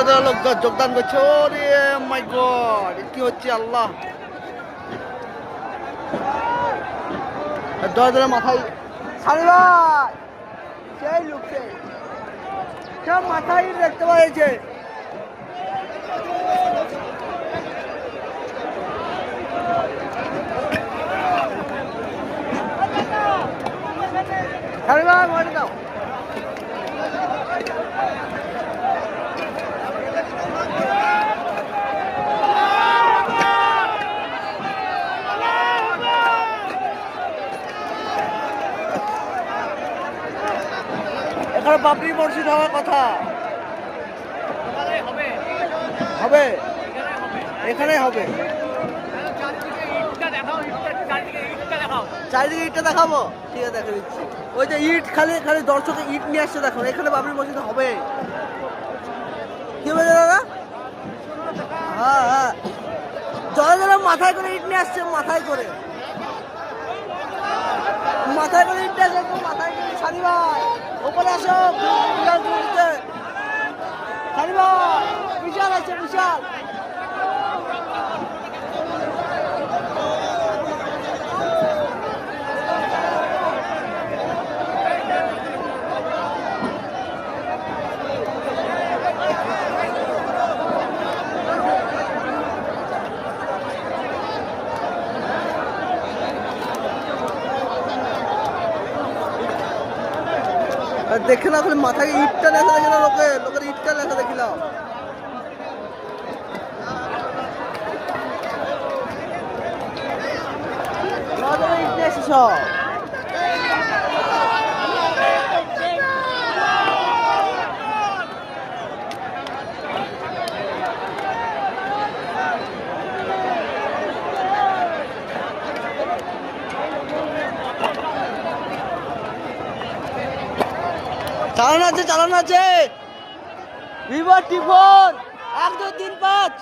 হাজার লোক যোগদান করছে। ওরে মাই গড, কি হচ্ছে আল্লাহ। দরজার মাথায় সারি ভাই, সেই লোক সব মাথায় দেখতে পাইছে। সারি ভাই মাঠে দাও। এখানে বাবরি মসজিদ হওয়ার কথা, হবে এখানে হবে। চারিদিকে ইটটা দেখাবো, ঠিক আছে দেখা দিচ্ছি। ওই যে ইট খালি খালি দর্শকে ইট নিয়ে আসছে, দেখুন এখানে বাবরি মসজিদ হবে। কি বলছে দাদা? হ্যাঁ হ্যাঁ, জলে জলে মাথায় করে ইট নিয়ে আসছে, মাথায় করে মাথায় করে ইট নিয়ে আসছে, মাথায় করে। সানি ভাই ওপরে আসো, সানি ভাই বিশাল আছে, বিশাল। দেখে না খালি মাথায় ইটটা লেখা দেখে না, লোকের ইটটা লেখা দেখিলাম। ইট নিয়ে এসে সব চালানো আছে, চালানো আছে। ভিভো টি4 1 2 3 5।